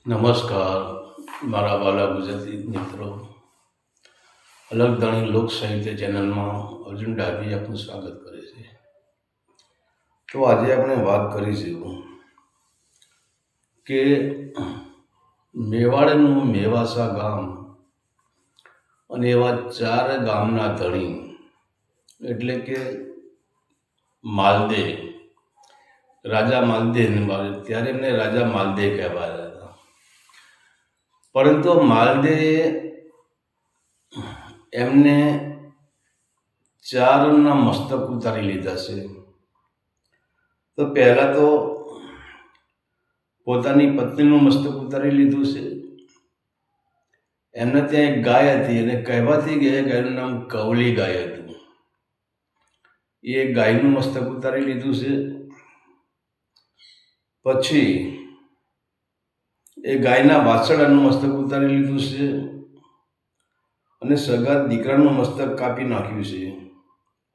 નમસ્કાર મારા વાલા ગુજરાતી મિત્રો. અલગ ધણી લોક સાહિત્ય ચેનલમાં અર્જુન ડાભી આપનું સ્વાગત કરે છે. તો આજે આપણે વાત કરીશું કે મેવાડનું મેવાસા ગામ અને એવા 4 ગામના ધણી એટલે કે માલદે, રાજા માલદે. ત્યારે એમને રાજા માલદે કહેવાયા હતા. પરંતુ માલદે એમને 4ના મસ્તક ઉતારી લીધા છે. તો પહેલાં તો પોતાની પત્નીનું મસ્તક ઉતારી લીધું છે. એમને ત્યાં એક ગાય હતી અને કહેવાતી કે ગાયનું નામ કવલી ગાય હતું. એ ગાયનું મસ્તક ઉતારી લીધું છે. પછી એ ગાયના વાછરડાનું મસ્તક ઉતારી લીધું છે અને સગા દીકરાનું મસ્તક કાપી નાખ્યું છે.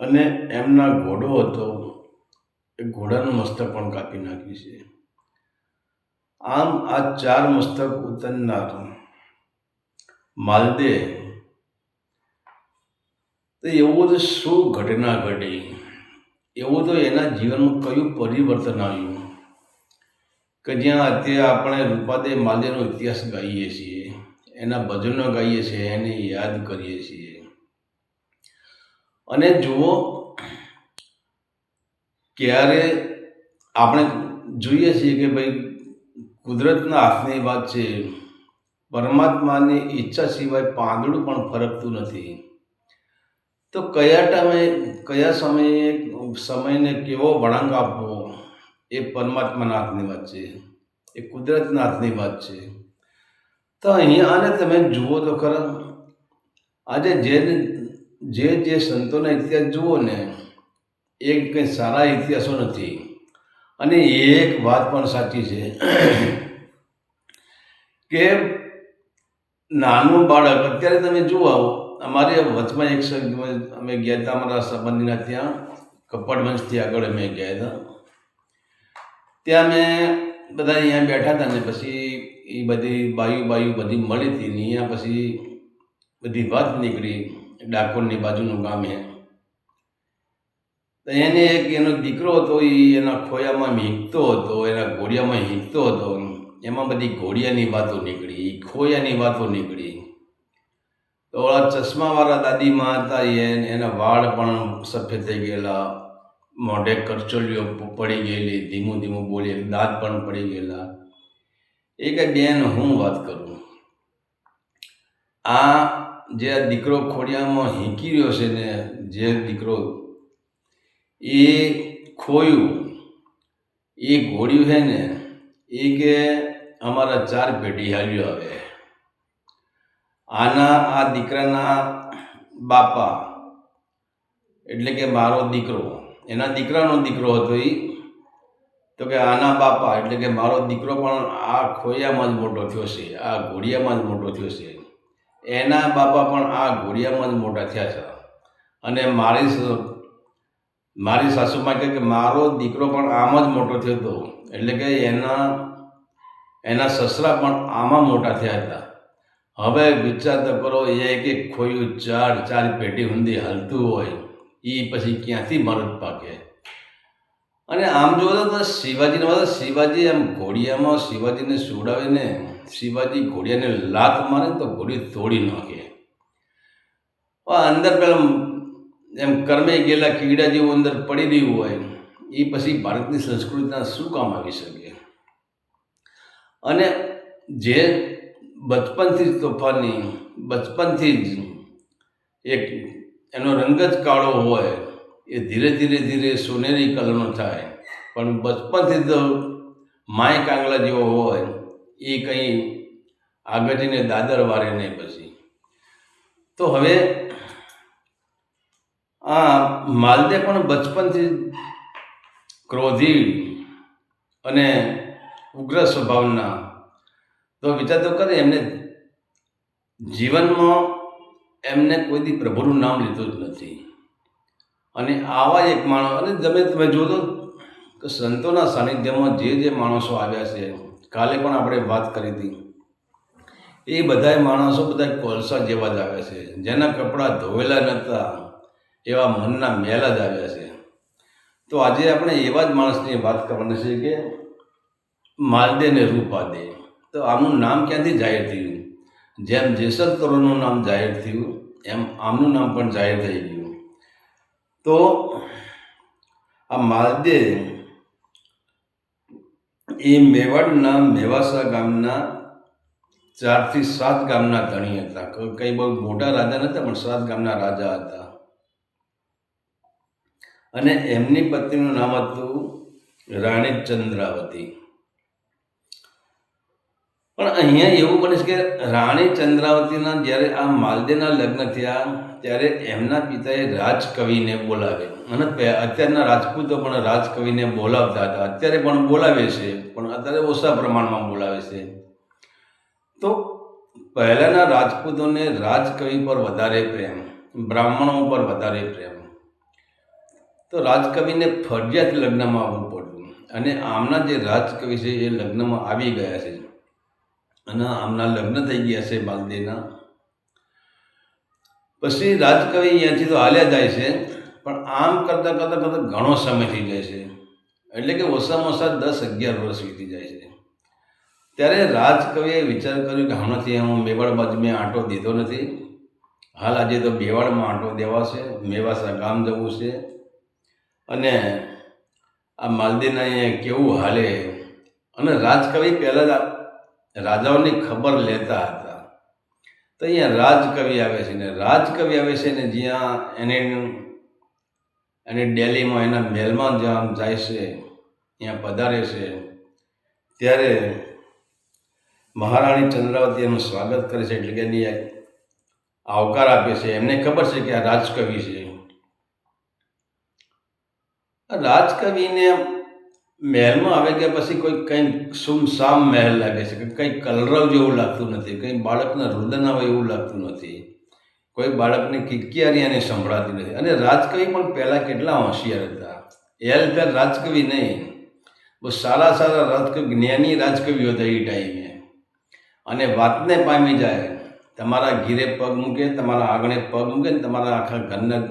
અને એમના ઘોડો હતો, એ ઘોડાનું મસ્તક પણ કાપી નાખ્યું છે. આમ આ 4 મસ્તક ઉતારનાર માલદે તો એવું તો શું ઘટના ઘટી, એવું તો એના જીવનમાં કયું પરિવર્તન આવ્યું કે જ્યાં અત્યારે આપણે રૂપાદે માલદેનો ઇતિહાસ ગાઈએ છીએ, એના ભજનો ગાઈએ છીએ, એને યાદ કરીએ છીએ. અને જુઓ, ક્યારે આપણે જોઈએ છીએ કે ભાઈ કુદરતના હાથની વાત છે. પરમાત્માની ઈચ્છા સિવાય પાંદડું પણ ફરકતું નથી. તો કયા ટાઈમે, કયા સમયને કેવો વળાંક આપવો, એ પરમાત્માના હાથની વાત છે, એ કુદરતના હાથની વાત છે. તો અહીંયા આને તમે જુઓ તો ખરા, આજે જે સંતોના ઇતિહાસ જુઓ ને, એ કંઈ સારા ઇતિહાસો નથી. અને એક વાત પણ સાચી છે કે નાનું બાળક, અત્યારે તમે જુઓ, અમારે વચમાં એક અમે ગયા હતા અમારા સંબંધીના ત્યાં, કપડવંશથી આગળ અમે ગયા હતા. ત્યાં મેં બધા અહીંયા બેઠા હતા ને પછી એ બધી બાયુ બધી મળી હતી ને અહીંયા પછી બધી વાત નીકળી. ડાકોરની બાજુનું ગામ એ તો એને એક એનો દીકરો હતો, એ એના ખોયામાં હીંકતો હતો, એના ઘોડિયામાં હીંકતો હતો. એમાં બધી ઘોડિયાની વાતો નીકળી, ખોયાની વાતો નીકળી. તો ઓલા ચશ્માવાળા દાદીમાં હતા, એના વાળ પણ સફેદ થઈ ગયેલા, મોઢે કરચલીઓ પડી ગયેલી, ધીમું ધીમું બોલી, દાંત પણ પડી ગયેલા. એ કે બેન હું વાત કરું, આ જે આ દીકરો ખોડિયામાં હીંકી રહ્યો છે ને, જે દીકરો એ ખોયું, એ ઘોડ્યું છે ને, એ કે અમારા 4 પેઢી હાલ્યો આવે. આ દીકરાના બાપા એટલે કે મારો દીકરો, એના દીકરાનો દીકરો હતો એ, તો કે આના બાપા એટલે કે મારો દીકરો પણ આ ખોયામાં જ મોટો થયો છે, આ ઘોડિયામાં જ મોટો થયો છે. એના બાપા પણ આ ઘોડિયામાં જ મોટા થયા છે. અને મારી સાસુમાં કહે કે મારો દીકરો પણ આમ જ મોટો થયો હતો, એટલે કે એના સસરા પણ આમાં મોટા થયા હતા. હવે વિચાર તો કરો, એક ખોયું 4 પેઢી સુધી હાલતું હોય, એ પછી ક્યાંથી મરદ પાકે. અને આમ જોવા તો શિવાજી એમ ઘોડિયામાં શિવાજીને સુવડાવીને, શિવાજી ઘોડિયાને લાત મારે તો ઘોડી તોડી નાખે. અંદર પેલા એમ કર્મે ગયેલા કીડા જેવું અંદર પડી રહ્યું હોય, એ પછી ભારતની સંસ્કૃતિના શું કામ આવી શકે. અને જે બચપનથી જ તોફાની, બચપનથી જ એક એનો રંગ જ કાળો હોય, એ ધીરે ધીરે સોનેરી કલરનો થાય. પણ બચપનથી તો માય કાંગલા જેવો હોય, એ કંઈ આગળ જઈને દાદર વારે નહીં પછી. તો હવે આ માલદે પણ બચપનથી ક્રોધી અને ઉગ્ર સ્વભાવના. તો વિચાર તો કરે, એમને જીવનમાં એમને કોઈથી પ્રભુનું નામ લીધું જ નથી. અને આવા એક માણસ, અને તમે જોજો કે સંતોના સાનિધ્યમાં જે માણસો આવ્યા છે, કાલે પણ આપણે વાત કરી હતી એ બધાય માણસો બધા કોલસા જેવા જ આવે છે, જેના કપડાં ધોવેલા નહોતા એવા મનના મેલ જ આવ્યા છે. તો આજે આપણે એવા જ માણસની વાત કરવાની છે કે માલદે ને રૂપાદે. તો આમનું નામ ક્યાંથી જાહેર થયું? જેમ જેસલ તોરણનું નામ જાહેર થયું એમ આમનું નામ પણ જાહેર થઈ ગયું. તો આ માલદે એ મેવાડના મેવાસા ગામના 4 થી 7 ગામના ધણી હતા. કંઈ બહુ મોટા રાજા નહોતા, પણ 7 ગામના રાજા હતા. અને એમની પત્નીનું નામ હતું રાણી ચંદ્રાવતી. પણ અહીંયા એવું બને છે કે રાણી ચંદ્રાવતીના જ્યારે આ માલદેના લગ્ન થયા ત્યારે એમના પિતાએ રાજકવિને બોલાવે. અને અત્યારના રાજપૂતો પણ રાજકવિને બોલાવતા હતા, અત્યારે પણ બોલાવે છે, પણ અત્યારે ઓછા પ્રમાણમાં બોલાવે છે. તો પહેલાંના રાજપૂતોને રાજકવિ પર વધારે પ્રેમ, બ્રાહ્મણો પર વધારે પ્રેમ. તો રાજકવિને ફરજિયાત લગ્નમાં આવવું પડતું. અને આમના જે રાજકવિ છે એ લગ્નમાં આવી ગયા છે અને આમના લગ્ન થઈ ગયા છે માલદેના. પછી રાજકવિ અહીંયાથી તો હાલ્યા જાય છે, પણ આમ કરતાં કરતાં કરતાં ઘણો સમય થઈ જાય છે. એટલે કે ઓછામાં ઓછા 10-11 વર્ષ વીતી જાય છે. ત્યારે રાજકવિએ વિચાર કર્યો કે હમણાંથી હું મેવાડ બાજુ મેં આંટો દીધો નથી, હાલ આજે તો મેવાડમાં આંટો દેવા છે, મેવાસા ગામ જવું છે અને આ માલદેના અહીંયા કેવું હાલે. અને રાજકવિ પહેલાં રાજાઓની ખબર લેતા હતા. તો અહીંયા રાજકવિ આવે છે ને રાજકવિ આવે છે ને જ્યાં એને દિલ્હીમાં એના મહેલમાં જ્યાં જાય છે, ત્યાં પધારે છે, ત્યારે મહારાણી ચંદ્રાવતી એનું સ્વાગત કરે છે, એટલે કે એની આવકાર આપે છે. એમને ખબર છે કે આ રાજકવિ છે. રાજકવિને મહેલમાં આવે કે પછી કોઈ કંઈ સુમસામ મહેલ લાગે છે, કે કંઈ કલરવ જેવું લાગતું નથી, કંઈ બાળકના રુદન આવે એવું લાગતું નથી, કોઈ બાળકની કિકિયારી એને સંભળાતી નથી. અને રાજકવિ પણ પહેલાં કેટલા હોશિયાર હતા. એલફેર રાજકવિ નહીં, બહુ સારા સારા રાજકવિ, જ્ઞાની રાજકવિઓ હતા એ ટાઈમે. અને વાતને પામી જાય, તમારા ઘીરે પગ મૂકે, તમારા આંગણે પગ મૂકે ને તમારા આખા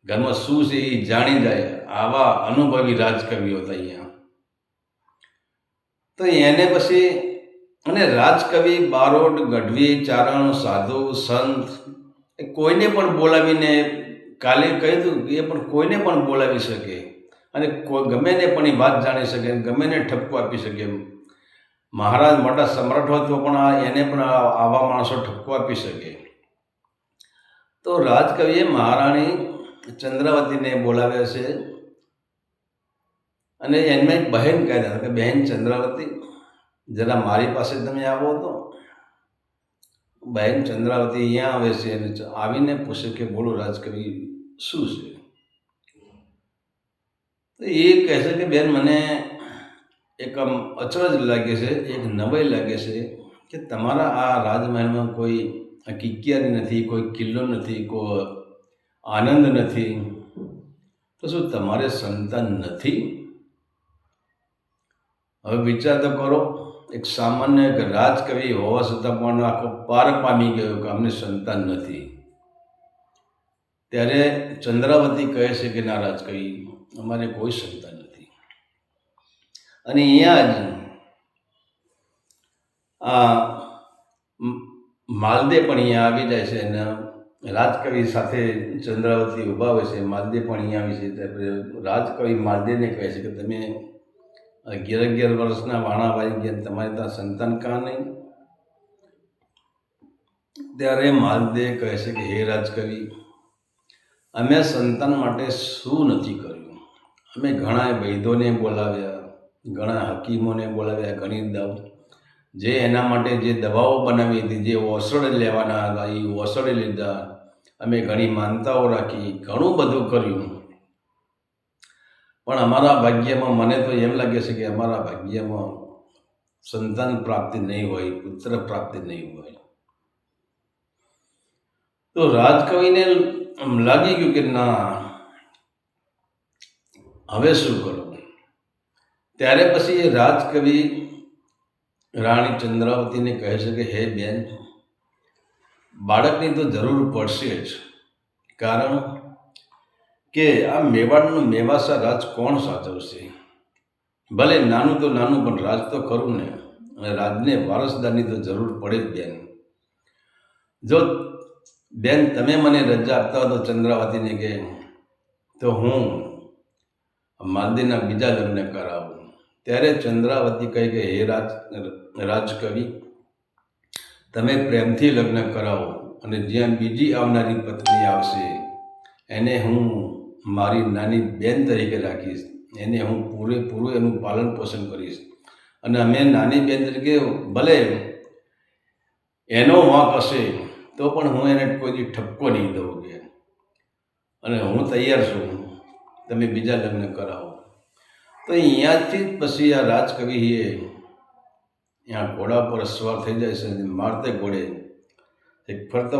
ઘરમાં શું છે એ જાણી જાય. આવા અનુભવી રાજકવિઓ હતા અહીંયા. તો એને પછી અને રાજકવિ, બારોટ, ગઢવી, ચારણ, સાધુ, સંત એ કોઈને પણ બોલાવીને, કાલે કહ્યું એ પણ કોઈને પણ બોલાવી શકે અને ગમે ને પણ એ વાત જાણી શકે, ગમે ને ઠપકો આપી શકે. મહારાજ મોટા સમ્રાટ હોય તો પણ એને પણ આવા માણસો ઠપકો આપી શકે. તો રાજકવિએ મહારાણી ચંદ્રાવતીને બોલાવ્યા છે અને એમને એક બહેન કહેતા કે બહેન ચંદ્રાવતી, જરા મારી પાસે તમે આવો. તો બહેન ચંદ્રાવતી અહીંયા આવે છે અને આવીને પૂછે કે બોલો રાજકવિ શું છે? તો એ કહે છે કે બેન મને એક અચરજ લાગે છે, એક નવાઈ લાગે છે કે તમારા આ રાજમહેલમાં કોઈ કિકિયારી નથી, કોઈ કિલ્લો નથી, કોઈ આનંદ નથી. તો શું તમારે સંતાન નથી? હવે વિચાર તો કરો, એક સામાન્ય એક રાજકવિ હોવા છતાં પણ આખો પાર પામી ગયો કે અમને સંતાન નથી. ત્યારે ચંદ્રાવતી કહે છે કે ના રાજકવિ, અમારે કોઈ સંતાન નથી. અને અહીંયા જ આ માલદે પણ અહીંયા આવી જાય છે અને રાજકવિ સાથે ચંદ્રાવતી ઊભા હોય છે. માલદે પણ અહીંયા આવી છે. ત્યારે રાજકવિ માલદેને કહે છે કે તમે 11 વર્ષના વાણા વાઈ ગયા, તમારે ત્યાં સંતાન કાં નહીં? ત્યારે માલદે કહે છે કે હે રાજકવિ, અમે સંતાન માટે શું નથી કર્યું? અમે ઘણા વૈદ્યોને બોલાવ્યા, ઘણા હકીમોને બોલાવ્યા, ઘણી જે એના માટે જે દવાઓ બનાવી હતી, જે ઓસડ લેવાના હતા એ ઓસડ લીધા, અમે ઘણી માનતાઓ રાખી, ઘણું બધું કર્યું. પણ અમારા ભાગ્યમાં, મને તો એમ લાગે છે કે અમારા ભાગ્યમાં સંતાન પ્રાપ્તિ નહીં હોય, પુત્ર પ્રાપ્તિ નહીં હોય. તો રાજકવિને લાગી ગયું કે ના, હવે શું કરવું? ત્યારે પછી એ રાજકવિ રાણી ચંદ્રાવતીને કહે છે કે હે બેન, બાળકની તો જરૂર પડશે જ, કારણ કે આ મેવાડનું મેવાસા રાજ કોણ સાચવશે? ભલે નાનું તો નાનું, પણ રાજ તો ખરું ને, અને રાજને વારસદારની તો જરૂર પડે જ બેન. જો બેન તમે મને રજા આપતા હો તો ચંદ્રાવતીને કે, તો હું માલદીના બીજા લગ્ન કરાવું. ત્યારે ચંદ્રાવતી કહે કે હે રાજકવિ, તમે પ્રેમથી લગ્ન કરાવો, અને જ્યાં બીજી આવનારી પત્ની આવશે એને હું મારી નાની બેન તરીકે રાખીશ. એને હું પૂરેપૂરું એનું પાલન પોષણ કરીશ, અને અમે નાની બેન તરીકે ભલે એનો વાંક હશે તો પણ હું એને કોઈ ઠપકો નહીં દઉં કે, અને હું તૈયાર છું, તમે બીજા લગ્ન કરાવો. તો અહીંયાથી જ પછી આ રાજકવિએ ત્યાં ઘોડા પર સવાર થઈ જાય છે, મારતે ઘોડે એક ફરતો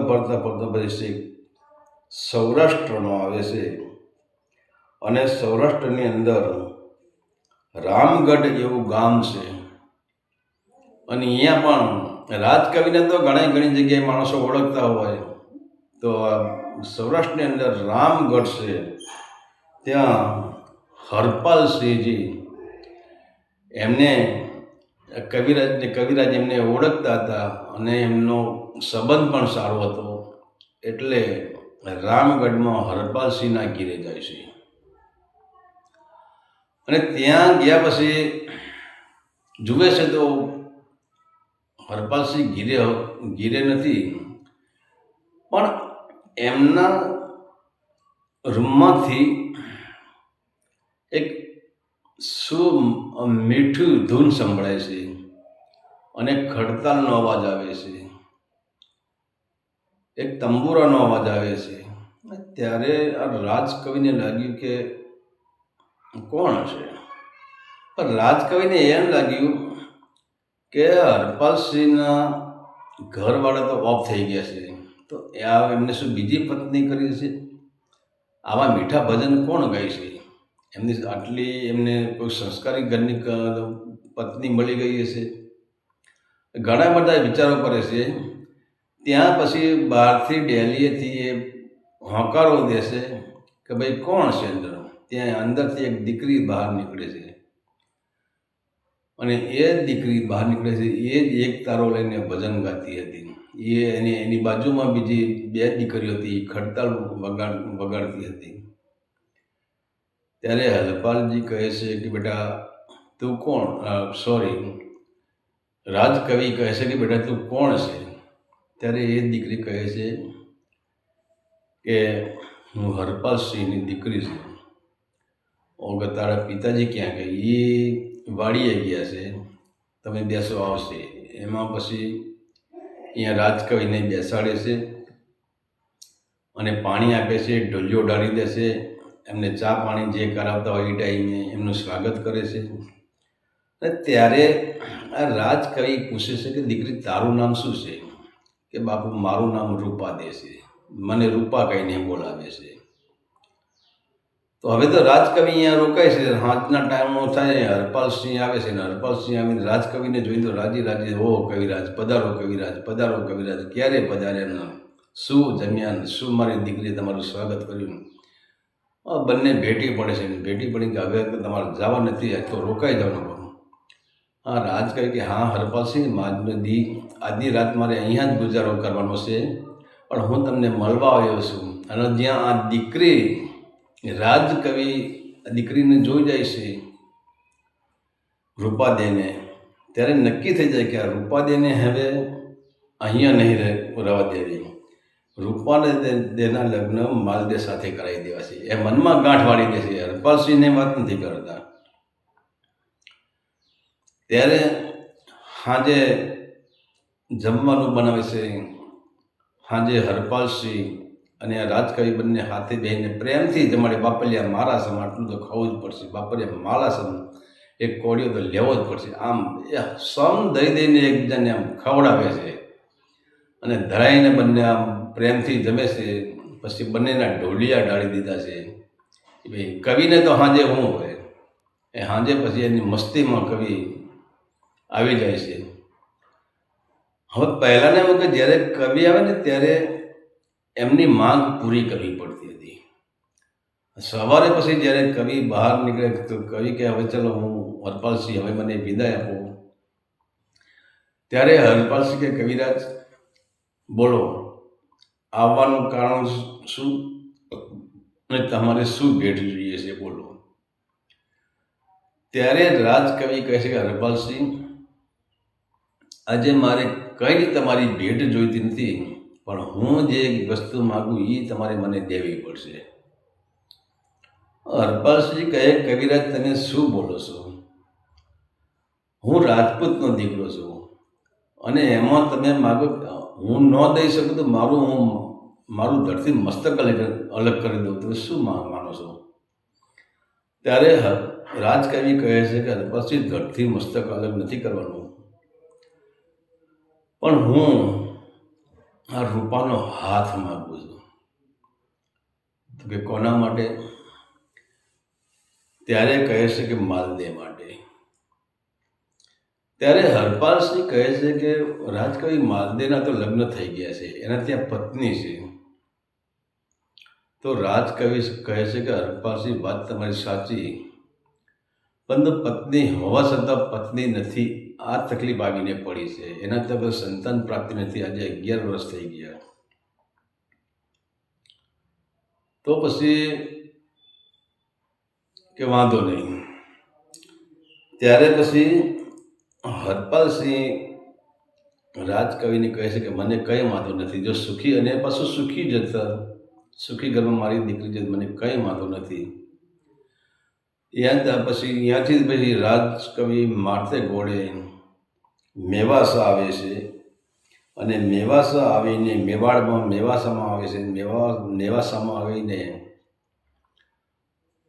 પછી સૌરાષ્ટ્રનો આવે છે, અને સૌરાષ્ટ્રની અંદર રામગઢ એવું ગામ છે. અને અહીંયા પણ રાજકવિને તો ઘણી જગ્યાએ માણસો ઓળખતા હોય, તો સૌરાષ્ટ્રની અંદર રામગઢ છે, ત્યાં હરપાલસિંહજી એમને કવિરાજ એમને ઓળખતા હતા, અને એમનો સંબંધ પણ સારો હતો. એટલે રામગઢમાં હરપાલસિંહના ઘીરે જાય છે, અને ત્યાં ગયા પછી જુએ છે તો હરપાલસિંહ ઘીરે નથી, પણ એમના રૂમમાંથી એક મીઠું ધૂન સંભળાય છે, અને ખડતાલનો અવાજ આવે છે, એક તંબુરાનો અવાજ આવે છે. ત્યારે આ રાજકવિને લાગ્યું કે કોણ છે? પણ રાજકવિને એમ લાગ્યું કે હરપાલસિંહના ઘરવાળા તો ઓફ થઈ ગયા છે, તો એમને શું બીજી પત્ની કરી છે? આવા મીઠા ભજન કોણ ગાય છે? એમની આટલી એમને કોઈ સંસ્કારી ઘરની પત્ની મળી ગઈ હશે. ઘણા બધા વિચારો કરે છે. ત્યાં પછી બહારથી ડેલીએથી એ હોંકારો દેશે કે ભાઈ કોણ છે અંદર? ત્યાં અંદરથી એક દીકરી બહાર નીકળે છે, અને એ દીકરી બહાર નીકળે છે એ જ એક તારો લઈને ભજન ગાતી હતી. એની બાજુમાં બીજી બે દીકરીઓ હતી, ખડતાલ વગાડતી હતી. ત્યારે હરપાલજી કહે છે કે બેટા તું કોણ? રાજકવિ કહે છે કે બેટા તું કોણ છે? ત્યારે એ દીકરી કહે છે કે હું હરપાલસિંહની દીકરી છું. ઓગર તારા પિતાજી ક્યાં ગયા? એ વાડીએ ગયા છે, તમે બેસો આવશે. એમાં પછી અહીંયા રાજકવિને બેસાડે છે, અને પાણી આપે છે, ઢોલિયો ડાળી દે છે, એમને ચા પાણી જે કરાવતા હોય એ ટાઈમે એમનું સ્વાગત કરે છે. અને ત્યારે આ રાજકવિ પૂછે છે કે દીકરી તારું નામ શું છે? કે બાપુ મારું નામ રૂપાદે છે, મને રૂપા કહીને બોલાવે છે. તો હવે તો રાજકવિ અહીંયા રોકાય છે. સાંજના ટાઈમનો થાય, હરપાલસિંહ આવે છે, ને હરપાલસિંહ આવીને રાજકવિને જોઈ તો રાજી ઓ કવિરાજ પધારો, કવિરાજ પધારો, કવિરાજ ક્યારે પધાર્યા? શું જમ્યા? શું મારી દીકરીએ તમારું સ્વાગત કર્યું? બંને ભેટી પડે છે, ભેટી પડી કે હવે તમારે જવા નથી, તો રોકાઈ જવાનું. હા રાજકવિ કે હા હરપાલસિંહ, આજની રાત મારે અહીંયા જ ગુજારો કરવાનો છે, પણ હું તમને મળવા આવ્યો છું. અને જ્યાં આ દીકરી રાજકવિ દીકરીને જોઈ જાય છે રૂપાદેને, ત્યારે નક્કી થઈ જાય કે આ રૂપાદેને હવે અહીંયા નહીં રહેવા દેવી. રૂપાદેના લગ્ન માલદે સાથે કરાવી દેવા છે. એ મનમાં ગાંઠ વાળી દે છે, હરપાલસિંહને વાત નથી કરતા. ત્યારે સાંજે જમવાનું બનાવે છે. સાંજે હરપાલસિંહ અને આ રાજકવિ બંને હાથે બેહીને પ્રેમથી જમાડે. બાપલિયા મારા સમ, આટલું તો ખાવું જ પડશે. બાપલિયા મારા સમ, એક કોળિયો તો લેવો જ પડશે. આમ એ સમ દઈને એકબીજાને આમ ખવડાવે છે, અને ધરાઈને બંને આમ પ્રેમથી જમે છે. પછી બંનેના ઢોલિયા ડાળી દીધા છે. ભાઈ કવિને તો સાંજે શું હોય, એ સાંજે પછી એની મસ્તીમાં કવિ આવી જાય છે. હવે પહેલાંના વખત જ્યારે કવિ આવે ને ત્યારે એમની માંગ પૂરી કરવી પડતી હતી. સવારે પછી જ્યારે કવિ બહાર નીકળે તો કવિ કે હવે ચલો હું હરપાલસિંહ હવે મને વિદાય આપો. ત્યારે હરપાલસિંહ કે કવિરાજ બોલો, આવવાનું કારણ શું અને તમારે શું ભેટ જોઈએ છે બોલો. ત્યારે રાજકવિ કહે છે કે હરપાલસિંહ, આજે મારે કંઈ તમારી ભેટ જોઈતી નથી, પણ હું જે વસ્તુ માગું એ તમારે મને દેવી પડશે. હરપાલસિંહ કહે, કવિરાજ તમે શું બોલો છો? હું રાજપૂતનો દીકરો છું અને એમાં તમે માગો હું ન દઈ શકું તો મારું ધરતી મસ્તક અલગ કરી દઉં, તમે શું માનો છો? ત્યારે રાજકવિ કહે છે કે હરપાલસિંહ, ધરતી મસ્તક અલગ નથી કરવાનું, પણ હું આ રૂપાનો હાથ માગું છું. તો કે કોના માટે? ત્યારે કહે છે કે માલદે માટે. ત્યારે હરપાલસિંહ કહે છે કે રાજકવિ, માલદેના તો લગ્ન થઈ ગયા છે, એના ત્યાં પત્ની છે. તો રાજકવિ કહે છે કે હરપાલસિંહ, વાત તમારી સાચી, પરંતુ પત્ની હોવા છતાં પત્ની નથી, આ તકલીફ આવીને પડી છે. એના તો સંતાન પ્રાપ્તિ નથી, આજે 11 વર્ષ થઈ ગયા. તો પછી કે વાંધો નહીં. ત્યારે પછી હરપાલસિંહ રાજકવિને કહે છે કે મને કંઈ વાંધો નથી, જો સુખી અને પાછું સુખી જતા સુખી ઘરમાં મારી દીકરી જતી, મને કંઈ વાંધો નથી. ત્યાંથી પછી રાજકવિ માથે ઘોડે મેવાસા આવે છે અને મેવાસા આવીને મેવાસામાં આવે છે. મેવાસામાં આવીને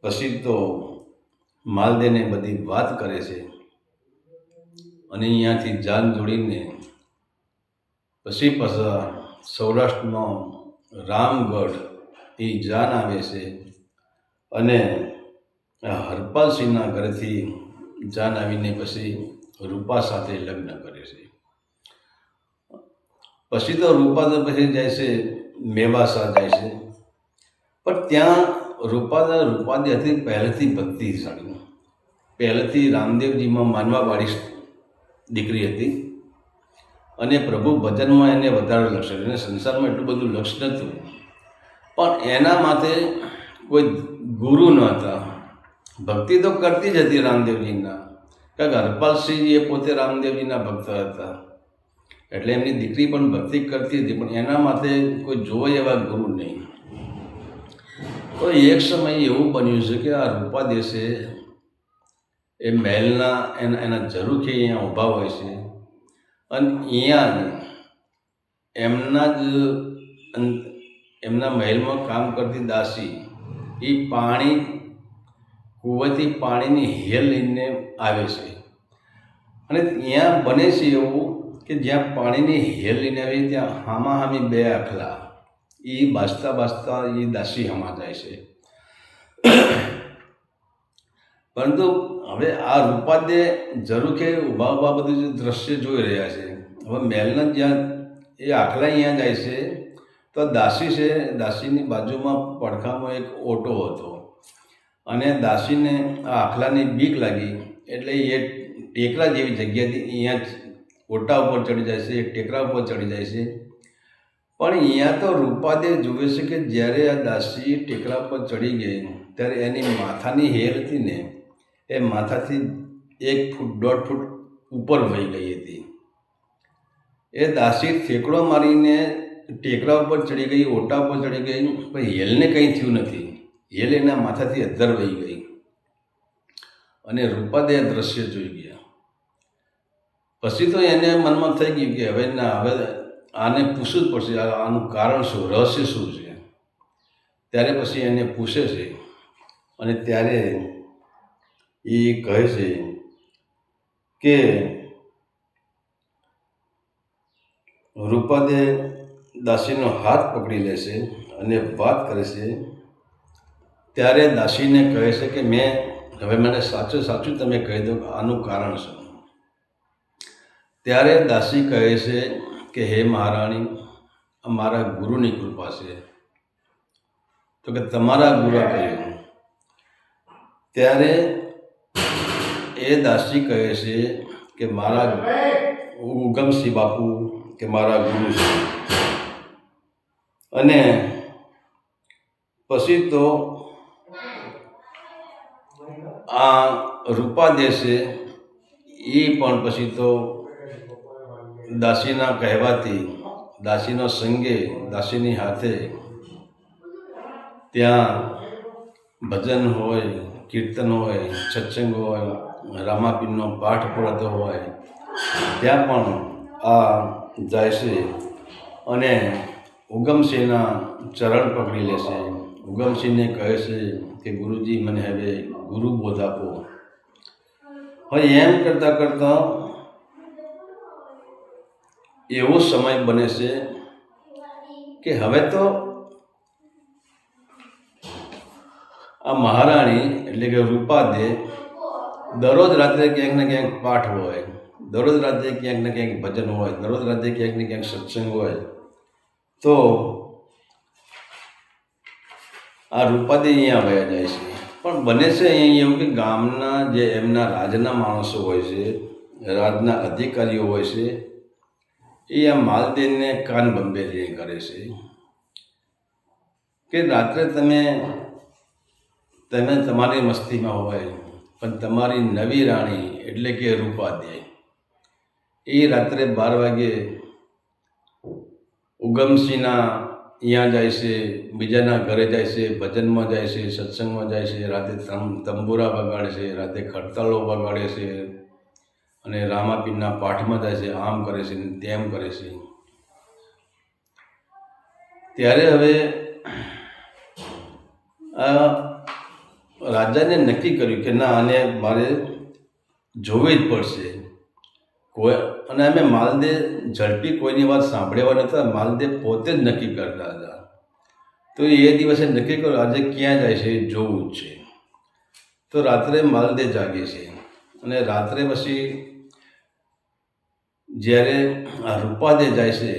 પછી તો માલદેને બધી વાત કરે છે અને અહીંયાથી જાન જોડીને પછી સૌરાષ્ટ્રનો રામગઢ એ જાન આવે છે અને હરપાલસિંહના ઘરેથી જાન આવીને પછી રૂપા સાથે લગ્ન કરે છે. પછી તો રૂપા તો પછી જાય છે મેવાસા જાય છે, પણ ત્યાં રૂપાદી હતી પહેલેથી ભક્તિશાળી, પહેલેથી રામદેવજીમાં માનવાવાળી દીકરી હતી અને પ્રભુ ભજનમાં એને વધારે લક્ષ હતું. એને સંસારમાં એટલું બધું લક્ષ નહોતું, પણ એના માટે કોઈ ગુરુ ન હતા. ભક્તિ તો કરતી જ હતી રામદેવજીના, કારણ કે હરપાલસિંહ એ પોતે રામદેવજીના ભક્ત હતા, એટલે એમની દીકરી પણ ભક્તિ કરતી હતી, પણ એના માટે કોઈ જોવે એવા ગુરુ નહીં. તો એક સમય એવું બન્યું છે કે આ રૂપા દેશે એ મહેલના એના ઝરૂખે અહીંયા ઊભા હોય છે અને અહીંયા એમના મહેલમાં કામ કરતી દાસી એ કૂવાથી પાણીની હેલ લઈને આવે છે અને અહીંયા બને છે એવું કે જ્યાં પાણીની હેલ લઈને આવી ત્યાં હામાહામી 2 આખલા એ બાજતા એ દાસી હમા જાય છે. પરંતુ હવે આ રૂપાદે ઝરૂખે ઊભા બધું જે દ્રશ્ય જોઈ રહ્યા છે. હવે મહેલના જ્યાં એ આખલા અહીંયા જાય છે તો દાસી છે, દાસીની બાજુમાં પડખામાં એક ઓટો હતો અને દાસીને આ આખલાની બીક લાગી એટલે એ ટેકરા જેવી જગ્યાથી અહીંયા જ ઓટા ઉપર ચડી જાય છે, ટેકરા ઉપર ચડી જાય છે. પણ અહીંયા તો રૂપાદે જુએ છે કે જ્યારે આ દાસી ટેકરા પર ચડી ગઈ ત્યારે એની માથાની હેર હતી ને એ માથાથી 1 ફૂટ 1.5 ફૂટ ઉપર વહી ગઈ હતી. એ દાસી ઠેકડો મારીને ટેકરા ઉપર ચડી ગઈ, ઓટા ઉપર ચડી ગઈ, પણ હેલને કંઈ થયું નથી. હેલ એના માથાથી અદ્ધર વહી ગઈ અને રૂપાદે આ દ્રશ્ય જોઈ ગયા. પછી તો એને મનમાં થઈ ગયું કે હવે આને પૂછવું જ પડશે, આનું કારણ શું, રહસ્ય શું છે. ત્યારે પછી એને પૂછે છે અને ત્યારે એ કહે છે કે રૂપાદે દાસીનો હાથ પકડી લે છે અને વાત કરે છે. ત્યારે દાસીને કહે છે કે હવે મને સાચું તમે કહી દો આનું કારણ શું. ત્યારે દાસી કહે છે કે હે મહારાણી, આ મારા ગુરુની કૃપા છે. તો કે તમારા ગુરુ કહ્યું. ત્યારે એ દાસી કહે છે કે મારા ઉગમસિંહ બાપુ કે મારા ગુરુ છે. અને પછી તો આ રૂપાદે છે એ પણ પછી તો દાસીના કહેવાથી, દાસીનો સંગે, દાસીની હાથે ત્યાં ભજન હોય, કીર્તન હોય, સત્સંગ હોય, રામાપીરનો પાઠ પડતો હોય, ત્યાં પણ આ જાય છે અને ઉગમસિંહના ચરણ પકડી લેશે. ઉગમસિંહને કહે છે કે ગુરુજી મને હવે ગુરુ બોધ આપો. હવે એમ કરતાં કરતાં એવો સમય બને છે કે હવે તો આ મહારાણી એટલે કે રૂપાદે દરરોજ રાત્રે ક્યાંક ને ક્યાંક પાઠ હોય, દરરોજ રાત્રે ક્યાંક ને ક્યાંક ભજન હોય, દરરોજ રાત્રે ક્યાંક ને ક્યાંક સત્સંગ હોય. તો આ રૂપાદે અહીંયા વયા જાય છે. પણ બને છે અહીંયા એવું કે ગામના જે એમના રાજના માણસો હોય છે, રાજના અધિકારીઓ હોય છે, એ આ માલદેવને કાન બંબેરી કરે છે કે રાત્રે તમે તમારી મસ્તીમાં હોય, પણ તમારી નવી રાણી એટલે કે રૂપાદે એ રાત્રે 12 વાગે ઉગમસિંહના અહીંયા જાય છે, બીજાના ઘરે જાય છે, ભજનમાં જાય છે, સત્સંગમાં જાય છે, રાતે તંબુરા વગાડે છે, રાતે ખડતાળો વગાડે છે અને રામાપીરના પાઠમાં જાય છે, આમ કરે છે ને તેમ કરે છે. ત્યારે હવે આ રાજાને નક્કી કર્યું કે ના, આને મારે જોવી જ પડશે. અને અમે માલદેવ ઝડપી કોઈની વાત સાંભળ્યા નહોતા, માલદેવ પોતે જ નક્કી કરતા હતા. તો એ દિવસે નક્કી કર્યું આજે ક્યાં જાય છે જોવું જ છે. તો રાત્રે માલદેવ જાગે છે અને રાત્રે પછી જ્યારે આ રૂપાદે જાય છે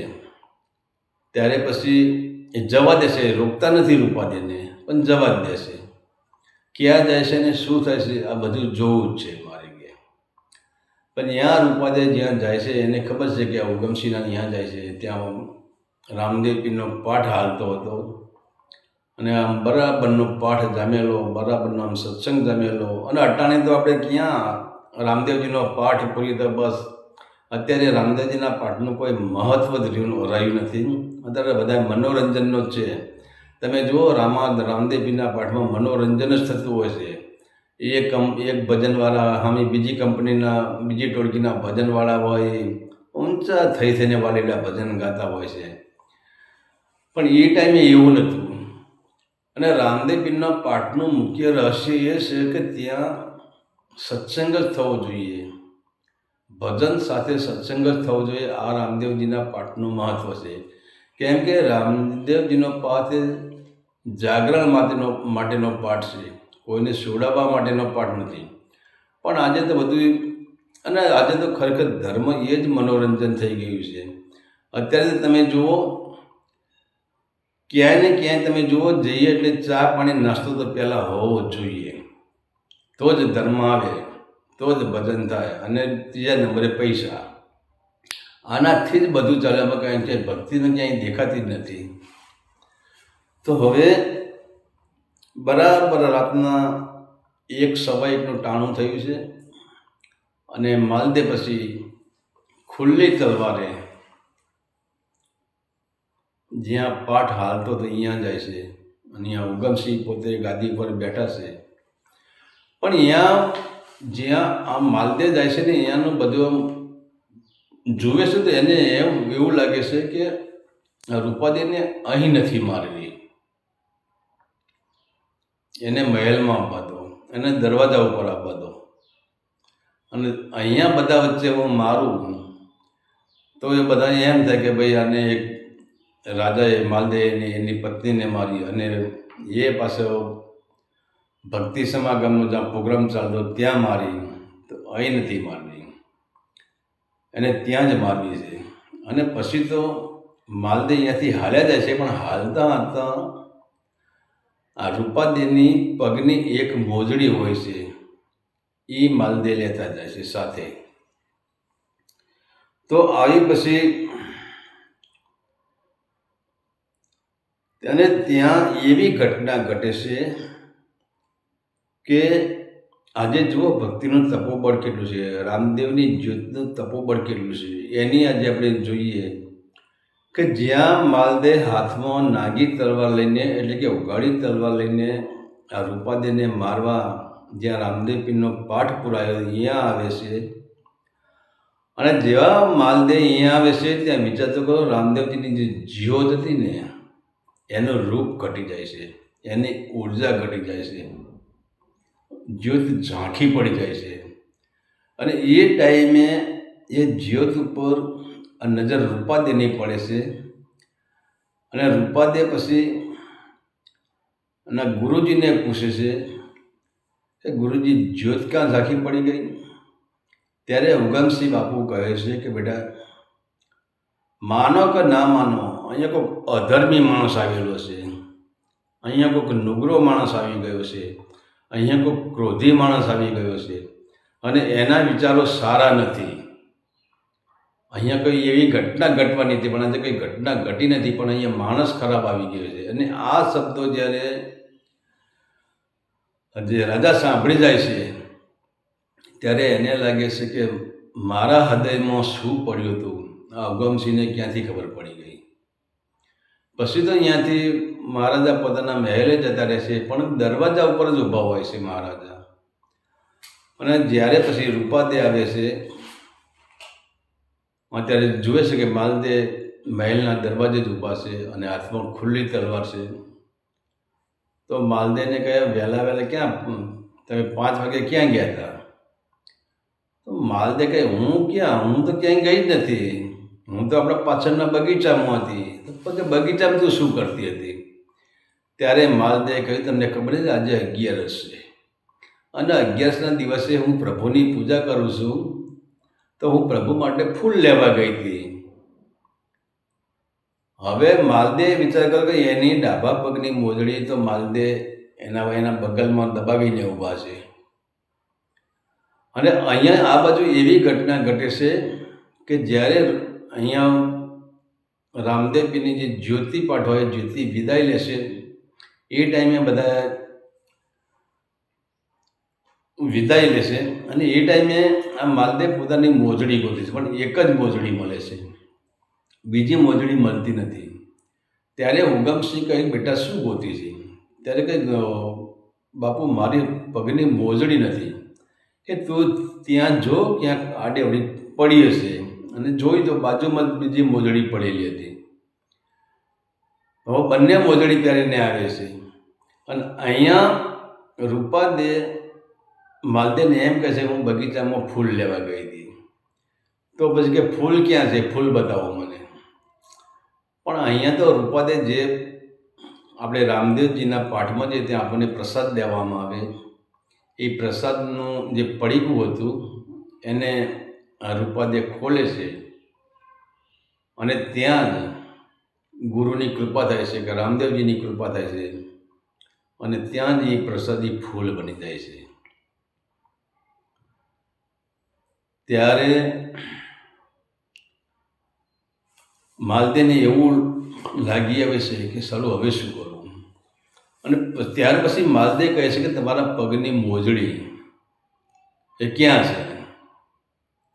ત્યારે પછી એ જવા દેશે, રોકતા નથી રૂપાદેને, પણ જવા જ દેશે. ક્યાં જાય છે ને શું થાય છે આ બધું જોવું જ છે મારે કે. પણ ત્યાં રૂપાદે જ્યાં જાય છે એને ખબર છે કે આ ઉગમસિંહના ત્યાં જાય છે, ત્યાં રામદેવ પીરનો પાઠ હાલતો હતો અને આમ બરાબરનો પાઠ જામેલો, બરાબરનો આમ સત્સંગ જામેલો. અને અટાણે તો આપણે ક્યાં રામદેવજીનો પાઠ પૂરી તો બસ અત્યારે રામદેવજીના પાઠનું કોઈ મહત્વ જ રહ્યું નથી. અત્યારે બધા મનોરંજનનો જ છે. તમે જુઓ રામદેવજીના પાઠમાં મનોરંજન જ થતું હોય છે. એક ભજનવાળા સામે બીજી કંપનીના, બીજી ટોળકીના ભજનવાળા હોય, ઊંચા થઈને વાળેલા ભજન ગાતા હોય છે. પણ એ ટાઈમે એવું નહોતું. અને રામદેવ પીરના પાઠનું મુખ્ય રહસ્ય એ છે કે ત્યાં સત્સંગ જ થવો જોઈએ, ભજન સાથે સત્સંગ જ થવો જોઈએ. આ રામદેવજીના પાઠનું મહત્વ છે. કેમ કે રામદેવજીનો પાઠ જાગરણ માટેનો પાઠ છે, કોઈને સુડાવવા માટેનો પાઠ નથી. પણ આજે તો બધું, અને આજે તો ખરેખર ધર્મ એ જ મનોરંજન થઈ ગયું છે. અત્યારે તમે જુઓ ક્યાંય ને ક્યાંય તમે જુઓ જઈએ એટલે ચા પાણી નાસ્તો તો પહેલાં હોવો જ જોઈએ, તો જ ધર્મ આવે, તો જ ભજન થાય. અને ત્રીજા નંબરે પૈસા. આનાથી જ બધું ચાલે. કાંઈ ક્યાંય ભક્તિને ક્યાંય દેખાતી જ નથી. તો હવે બરાબર રાતના 1:15નું ટાણું થયું છે અને માલદેવ પછી ખુલ્લી તલવારે જ્યાં પાઠ હાલતો હતો અહીંયા જાય છે. અને અહીંયા ઉગમસિંહ પોતે ગાદી પર બેઠા છે. પણ અહીંયા જ્યાં આ માલદેવ જાય છે ને અહીંયાનું બધું જુએ છે તો એને એવું લાગે છે કે રૂપાદેને અહીં નથી મારવી, એને મહેલમાં આપવા દો, એને દરવાજા ઉપર આપવા દો. અને અહીંયા બધા વચ્ચે હું મારું તો એ બધા એમ થાય કે ભાઈ આને એક રાજાએ માલદેવને એની પત્નીને મારી અને એ પાછો ભક્તિ સમાગમનો જ્યાં પ્રોગ્રામ ચાલતો ત્યાં મારી, તો અહીં નથી મારવી, એને ત્યાં જ મારવી છે. અને પછી તો માલદે અહીંયાથી હાલ્યા જાય છે, પણ હાલતા હાલતા આ રૂપાદેની પગની એક મોજડી હોય છે, એ માલદે લેતા જાય છે સાથે. તો આવી પછી અને ત્યાં એવી ઘટના ઘટે છે કે આજે જુઓ ભક્તિનું તપોબળ કેટલું છે, રામદેવની જ્યોતનું તપોબળ કેટલું છે, એની આજે આપણે જોઈએ કે જ્યાં માલદે હાથમાં નાગી તલવાર લઈને, એટલે કે ઉઘાડી તલવાર લઈને આ રૂપાદેને મારવા જ્યાં રામદેવ પીરનો પાઠ પુરાયો અહીંયા આવે છે, અને જેવા માલદે અહીંયા આવે છે ત્યાં વિચાર તો કરો, રામદેવજીની જે જ્યોત હતી ને એનું રૂપ ઘટી જાય છે, એની ઉર્જા ઘટી જાય છે, જ્યોત ઝાંખી પડી જાય છે. અને એ ટાઈમે એ જ્યોત ઉપર નજર રૂપાદેની પડે છે, અને રૂપાદે પછી અને ગુરુજીને પૂછે છે કે ગુરુજી જ્યોત ક્યાં ઝાંખી પડી ગઈ? ત્યારે ઉગમસિંહ બાપુ કહે છે કે બેટા, માનો કે ના માનો, અહીંયા કોઈક અધર્મી માણસ આવેલો છે, અહીંયા કોઈક નુગરો માણસ આવી ગયો છે, અહીંયા કોઈક ક્રોધી માણસ આવી ગયો છે, અને એના વિચારો સારા નથી. અહીંયા કોઈ એવી ઘટના ઘટવાની હતી, પણ આજે કંઈ ઘટના ઘટી નથી, પણ અહીંયા માણસ ખરાબ આવી ગયો છે. અને આ શબ્દો જ્યારે જે રાજા સાંભળી જાય છે ત્યારે એને લાગે છે કે મારા હૃદયમાં શું પડ્યું હતું, આ ઉગમસિંહને ક્યાંથી ખબર પડી ગઈ. પછી તો અહીંયાથી મહારાજા પોતાના મહેલે જતા રહેશે, પણ દરવાજા ઉપર જ ઊભા હોય છે મહારાજા. અને જ્યારે પછી રૂપાદે આવે છે ત્યારે જુએ છે કે માલદે મહેલના દરવાજે જ ઊભા છે અને હાથમાં ખુલ્લી તલવાર છે. તો માલદેને કહે, વહેલા ક્યાં તમે 5 વાગે ક્યાં ગયા હતા? તો માલદે કહે, હું તો ક્યાંય ગઈ જ નથી, હું તો આપણા પાછળના બગીચામાં હતી. તો પછી બગીચામાં તું શું કરતી હતી? ત્યારે માલદે કહ્યું, તમને ખબર છે આજે 11 છે, અને 11ના દિવસે હું પ્રભુની પૂજા કરું છું, તો હું પ્રભુ માટે ફૂલ લેવા ગઈ હતી. હવે માલદે વિચાર કર્યો કે એની ડાબા પગની મોજડી તો માલદે એના બગલમાં દબાવીને ઊભા છે. અને અહીંયા આ બાજુ એવી ઘટના ઘટે છે કે જ્યારે અહીંયા રામદેવજીની જે જ્યોતિ પાઠ હોય, જ્યોતિ વિદાય લેશે, એ ટાઈમે બધા વિદાય લેશે, અને એ ટાઈમે આ માલદે પોતાની મોજડી ગોતે છે, પણ એક જ મોજડી મળે છે, બીજી મોજડી મળતી નથી. ત્યારે ઉગમસિંહ કહે, બેટા શું ગોતી છે? ત્યારે કહે, બાપુ મારી પગની મોજડી નથી. કે તું ત્યાં જો ક્યાંક આડેવડી પડી હશે, અને જોઈ તો બાજુમાં બીજી મોજડી પડેલી હતી. હવે બંને મોજડી પહેરીને આવે છે, અને અહીંયા રૂપાદે માલદેને એમ કહે છે, હું બગીચામાં ફૂલ લેવા ગઈ હતી. તો પછી કે ફૂલ ક્યાં છે, ફૂલ બતાવો મને. પણ અહીંયા તો રૂપાદે જે આપણે રામદેવજીના પાઠમાં જે ત્યાં આપણને પ્રસાદ દેવામાં આવે, એ પ્રસાદનું જે પડીકું હતું એને રૂપાદે ખોલે છે, અને ત્યાં જ ગુરુની કૃપા થાય છે, કે રામદેવજીની કૃપા થાય છે, અને ત્યાં જ એ પ્રસાદી ફૂલ બની જાય છે. ત્યારે માલદેને એવું લાગી આવે છે કે સાલું હવે શું કરવું. અને ત્યાર પછી માલદે કહે છે કે તમારા પગની મોજડી એ ક્યાં છે?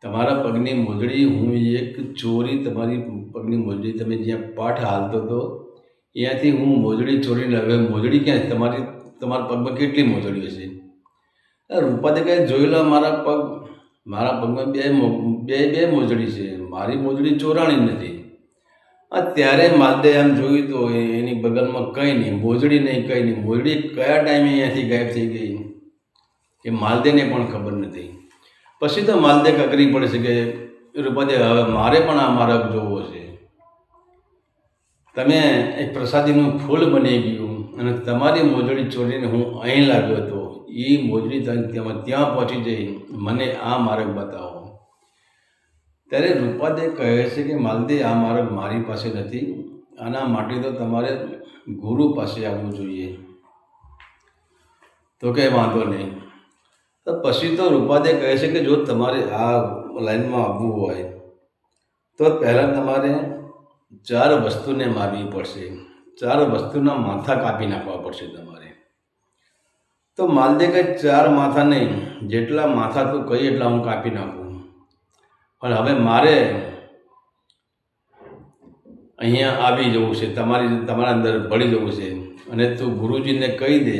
તમારા પગની મોજડી, હું એક ચોરી તમારી પગની મોજડી, તમે જ્યાં પાઠ હાલતો હતો ત્યાંથી હું મોજડી ચોરીને હવે મોજડી ક્યાં છે? તમારા પગમાં કેટલી મોજડીઓ છે? રૂપાદે કહે, જોઈ લો મારા પગમાં બે મોજડી છે, મારી મોજડી ચોરાણી નથી. ત્યારે માલદે આમ જોયું તો એની બગલમાં કંઈ નહીં, મોજડી નહીં, કંઈ નહીં. મોજડી કયા ટાઈમે અહીંયાથી ગાયબ થઈ ગઈ એ માલદેને પણ ખબર નથી. પછી તો માલદે કકરી પડે છે કે રૂપાદે, હવે મારે પણ આ માર્ગ જોવો છે. તમે એક પ્રસાદીનું ફૂલ બની ગયું, અને તમારી મોજડી ચોરીને હું અહીં લાવ્યો હતો, એ મોજડી ત્યાં પહોંચી જઈ, મને આ માર્ગ બતાવો. ત્યારે રૂપાદે કહે છે કે માલદે આ માર્ગ મારી પાસે નથી, આના માટે તો તમારે ગુરુ પાસે આવવું જોઈએ. તો કંઈ વાંધો નહીં. તો પછી તો રૂપાદે કહે છે કે જો તમારે આ લાઈનમાં આવવું હોય તો પહેલાં તમારે 4 વસ્તુને મારવી પડશે, 4 વસ્તુના માથા કાપી નાખવા પડશે તમારે. તો માલદે કહે 4 માથા નહીં, જેટલા માથા તો કઈ એટલા હું કાપી નાખું, પણ હવે મારે અહીંયા આવી જવું છે, તમારા અંદર ભળી જવું છે, અને તું ગુરુજીને કહી દે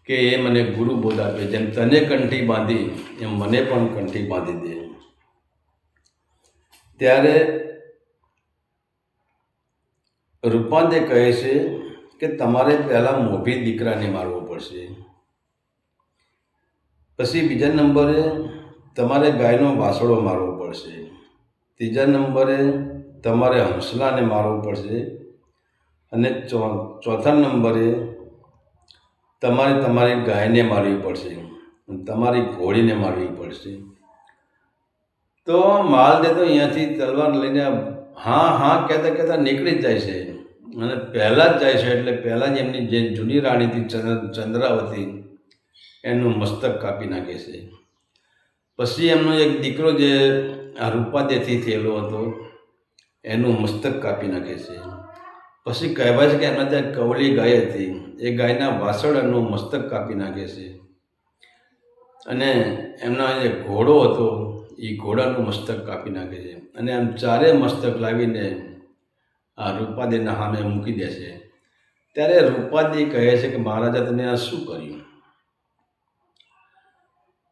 કે એ મને ગુરુ બોધ આપે, જેમ તને કંઠી બાંધી એમ મને પણ કંઠી બાંધી દે. ત્યારે રૂપાદે કહે છે કે તમારે પહેલાં મોભી દીકરાને મારવો પડશે, પછી બીજા નંબરે તમારે ગાયનો વાસળો મારવો પડશે, ત્રીજા નંબરે તમારે હંસલાને મારવું પડશે, અને ચોથા નંબરે તમારે તમારી ગાયને મારવી પડશે, તમારી ઘોડીને મારવી પડશે. તો માલદે તો અહીંયાથી તલવાર લઈને હા કહેતા નીકળી જ જાય છે, અને પહેલાં જ જાય છે એટલે પહેલાં જ એમની જે જૂની રાણી હતી ચંદ્રાવતી એનું મસ્તક કાપી નાખે છે. પછી એમનો એક દીકરો જે આ રૂપાદેથી થયેલો હતો એનું મસ્તક કાપી નાખે છે. પછી કહેવાય છે કે એમના ત્યાં કવળી ગાય હતી, એ ગાયના વાસળનું મસ્તક કાપી નાખે છે, અને એમના જે ઘોડો હતો એ ઘોડાનું મસ્તક કાપી નાખે છે, અને આમ 4 મસ્તક લાવીને આ રૂપાદેના સામે મૂકી દે છે. ત્યારે રૂપાદે કહે છે કે મહારાજા તમે આ શું કર્યું?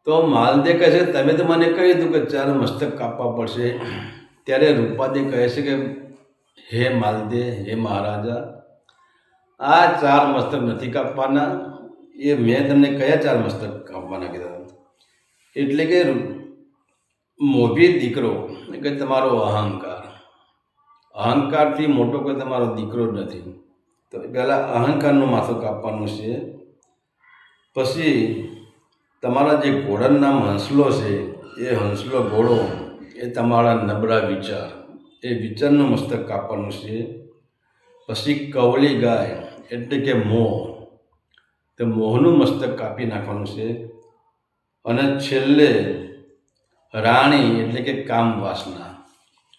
તો માલદે કહે છે તમે તો મને કહી દીધું કે 4 મસ્તક કાપવા પડશે. ત્યારે રૂપાદે કહે છે કે હે માલદે, હે મહારાજા, આ 4 મસ્તક નથી કાપવાના, એ મેં તમને કયા 4 મસ્તક કાપવાના કીધા? એટલે કે મોભી દીકરો કે તમારો અહંકારથી મોટો કોઈ તમારો દીકરો જ નથી. તો પહેલાં અહંકારનું માથું કાપવાનું છે, પછી તમારા જે ઘોડાનું નામ હંસલો છે એ હંસલો ઘોડો એ તમારા નબળા વિચાર, એ વિચારનું મસ્તક કાપવાનું છે. પછી કવળી ગાય એટલે કે મોહ, તો મોહનું મસ્તક કાપી નાખવાનું છે. અને છેલ્લે રાણી એટલે કે કામ વાસના,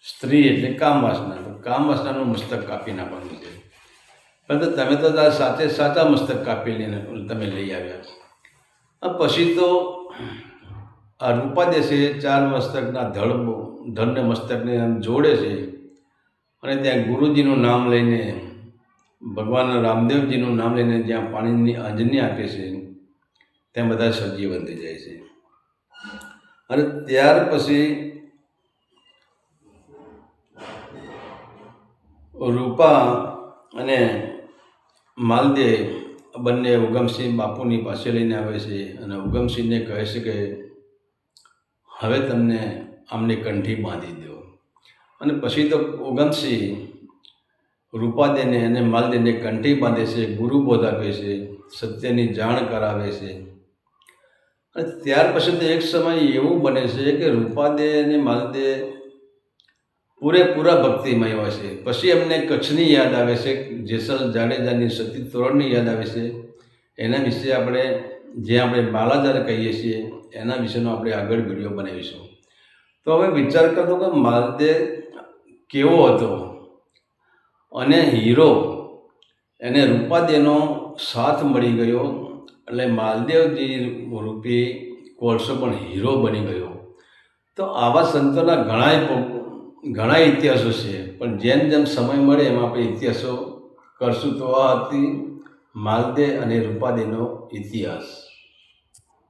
સ્ત્રી એટલે કામ વાસના, તો કામ વાસનાનું મસ્તક કાપી નાખવાનું છે. પરંતુ તમે તો સાચા મસ્તક કાપી લઈને તમે લઈ આવ્યા. પછી તો આ રૂપાદે છે 4 મસ્તકના ધડને મસ્તકને જોડે છે, અને ત્યાં ગુરુજીનું નામ લઈને, ભગવાન રામદેવજીનું નામ લઈને જ્યાં પાણીની અંજની આપે છે ત્યાં બધા સજીવન થઈ જાય છે. અને ત્યાર પછી રૂપા અને માલદે બંને ઉગમસિંહ બાપુની પાસે લઈને આવે છે, અને ઉગમસિંહને કહે છે કે હવે તમને આમને કંઠી બાંધી દો. અને પછી તો ઉગમસિંહ રૂપાદેને અને માલદેને કંઠી બાંધે છે, ગુરુબોધ આપે છે, સત્યની જાણ કરાવે છે. અને ત્યાર પછી તો એક સમય એવું બને છે કે રૂપાદે અને માલદે પૂરેપૂરા ભક્તિમય હોય છે. પછી એમને કચ્છની યાદ આવે છે, જેસલ જાડેજાની સતી તોરણની યાદ આવે છે. એના વિશે આપણે બાલાજાર કહીએ છીએ એના વિશેનો આપણે આગળ વિડીયો બનાવીશું. તો હવે વિચાર કરતો કે માલદે કેવો હતો, અને હીરો એને રૂપાદેનો સાથ મળી ગયો, એટલે માલદેવજી રૂપી કોલસો પણ હીરો બની ગયો. તો આવા સંતોના ઘણા ઇતિહાસો છે, પણ જેમ સમય મળે એમ આપણે ઇતિહાસો કરશું. તો આ હતી માલદે અને રૂપાદેનો ઇતિહાસ.